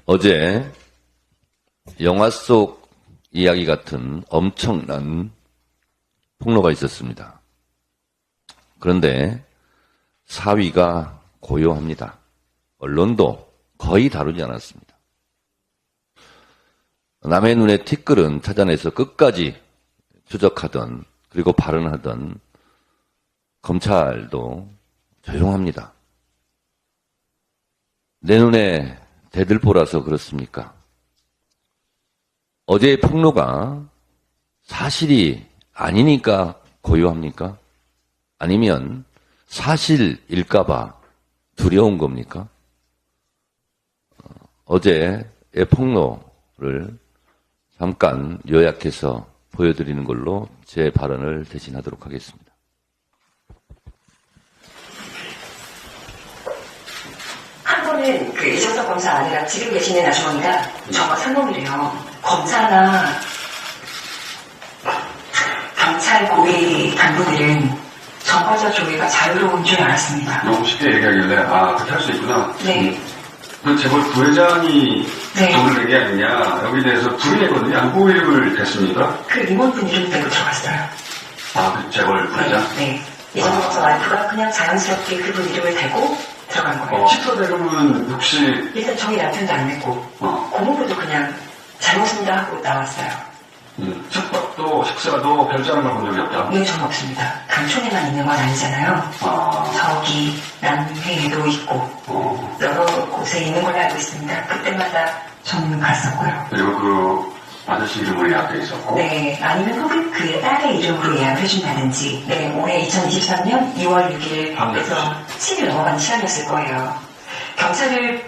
어제 영화 속 이야기 같은 엄청난 폭로가 있었습니다. 그런데 사위가 고요합니다. 언론도 거의 다루지 않았습니다. 남의 눈에 티끌은 찾아내서 끝까지 추적하던 그리고 발언하던 검찰도 조용합니다. 내 눈에 대들보라서 그렇습니까? 어제의 폭로가 사실이 아니니까 고요합니까? 아니면 사실일까봐 두려운 겁니까? 어제의 폭로를 잠깐 요약해서 보여드리는 걸로 제 발언을 대신하도록 하겠습니다. 한 번은 그 이정석 검사 아내가 지금 계시는 아주머니가 저거 상놈이래요. 검사나 경찰 고위 간부들은 정거자 조회가 자유로운 줄 알았습니다. 너무 쉽게 얘기하길래 그렇게 할 수 있구나. 네. 그 재벌 부회장이 네. 돈을 낸 게 아니냐. 여기 대해서 부인했거든요. 안 고입을 됐습니까? 그 임원분 이름 대고 들어갔어요. 그 재벌 부회장? 네. 이정석 검사 와이프가 그냥 자연스럽게 그분 이름을 대고 들어간 거예요. 식사 대금은 혹시 일단 저희 남편도 안 냈고 고모부도 그냥 잘못습니다 하고 나왔어요. 숙박도 식사도 결제하는 걸 본 적이 없다? 네, 전 없습니다. 강촌에만 있는 건 아니잖아요. 저기 남해에도 있고 여러 곳에 있는 걸로 알고 있습니다. 그때마다 저는 갔었고요. 그리고 그 아저씨 이름으로 예약돼 있었고? 네, 아니면 혹은 그의 딸의 이름으로 예약해준다든지. 네, 올해 2023년 2월 6일에서 10일 넘어간 시간이었을 거예요. 경찰을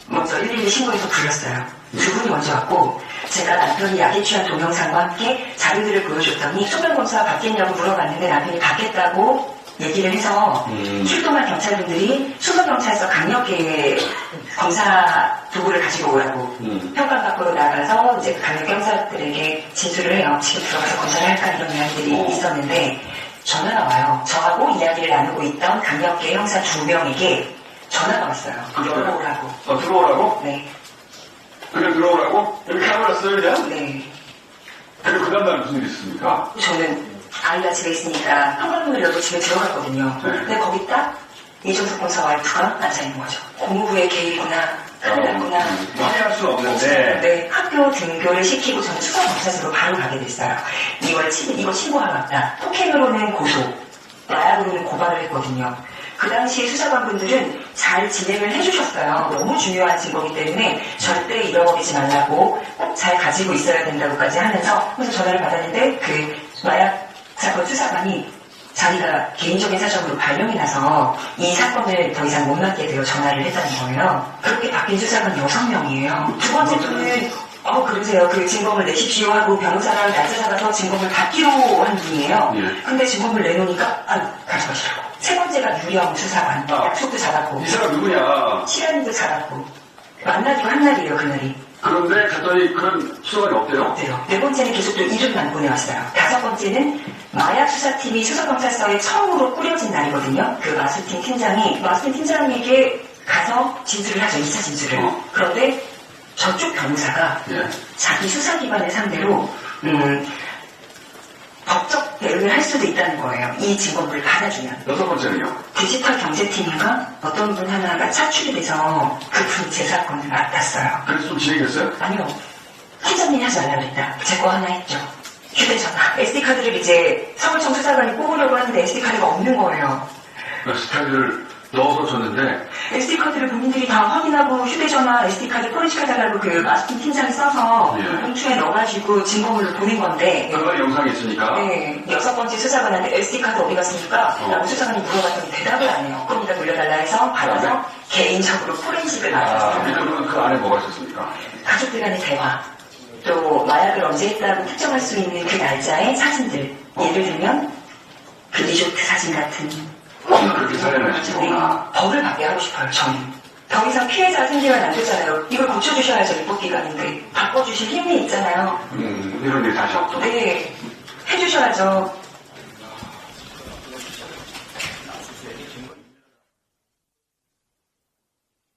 먼저 112 신고해서 불렀어요. 두 분이 먼저 왔고 제가 남편이 약에 취한 동영상과 함께 자료들을 보여줬더니 소변검사가 받겠냐고 물어봤는데 남편이 받겠다고 얘기를 해서 출동한 경찰분들이 수서경찰서 강력계 검사 도구를 가지고 오라고 현관 밖으로 나가서 이제 강력 경사들에게 진술을 해요. 지금 들어가서 검사를 할까 이런 이야기들이 있었는데 전화가 와요. 저하고 이야기를 나누고 있던 강력계 형사 2명에게 전화가 왔어요. 들어오라고. 들어오라고? 네. 그냥 들어오라고? 이렇게 해버렸어요 그냥? 네. 그리고 그 다음날 무슨 일이 있습니까? 저는 아이가 집에 있으니까 현관문을 열고 집에 들어갔거든요. 네. 근데 거기 딱 이정석 검사 와이프가 앉아있는 거죠. 고모부의 개입구나, 큰일 났구나. 확인할 수는 없는데. 네, 학교 등교를 시키고 저는 수사검사소로 바로 가게 됐어요. 2월 7일 이거 신고하러 왔다. 폭행으로는 고소, 마약으로는 고발을 했거든요. 그 당시 수사관분들은 잘 진행을 해주셨어요. 너무 중요한 증거이기 때문에 절대 잃어버리지 말라고 꼭 잘 가지고 있어야 된다고까지 하면서 그래서 전화를 받았는데 그 마약 사건 수사관이 자기가 개인적인 사정으로 발령이 나서 이 사건을 더 이상 못 맡게 되어 전화를 했다는 거예요. 그렇게 바뀐 수사관 6명이에요. 두 번째 분은 그러세요. 그 증거물 내십시오 하고 변호사랑 날짜사가 더 증거물 받기로 한 분이에요. 근데 증거물 내놓으니까 가져가시라고. 세 번째가 유령 수사관. 약속도 잡았고. 이 사람 누구냐? 시간도 잡았고. 만나기로 한 날이에요, 그날이. 그런데 갔더니 그런 수사관이 없대요? 없대요. 네 번째는 계속 또 이름만 보내왔어요. 다섯 번째는 마약 수사팀이 수서경찰서에 처음으로 꾸려진 날이거든요. 그 마수팀 팀장에게 가서 진술을 하죠. 2차 진술을. 그런데 저쪽 변호사가 자기 수사기관을 상대로 법적 대응을 할 수도 있다는 거예요. 이 증거물을 받아주면. 여섯 번째는요? 디지털 경제팀인가? 어떤 분 하나가 차출이 돼서 그분 제 사건을 맡았어요. 그래서 좀 진행됐어요? 아니요. 팀장님이 하지 말라고 했다. 제 거 하나 했죠. 휴대전화. SD카드를 이제 서울청 수사관이 뽑으려고 하는데 SD카드가 없는 거예요. SD카드를 넣어서 줬는데 SD카드를 본인들이 다 확인하고 휴대전화, SD카드 포렌식하달라고 그 마스팅 팀장이 써서 봉투에 넣어가지고 증거물을 보낸 건데 그런 영상이 있으니까 네, 여섯 번째 수사관한테 SD카드 어디 갔습니까? 라고 수사관이 물어봤더니 대답을 안 해요. 그럼 이따 돌려달라 해서 받아서 개인적으로 포렌식을 맡았어요. 그러면 그 안에 뭐가 있었습니까? 가족들 간의 대화, 또 마약을 언제 했다고 특정할 수 있는 그 날짜의 사진들, 예를 들면 그 리조트 사진 같은 그렇게 사연을 하시구나. 벌을 받게 하고 싶어요, 저는. 더 이상 피해자가 생기면 안 되잖아요. 이걸 고쳐주셔야죠, 입법기관인데. 바꿔주실 힘이 있잖아요. 이런 일이 다시 없도록. 네, 해주셔야죠.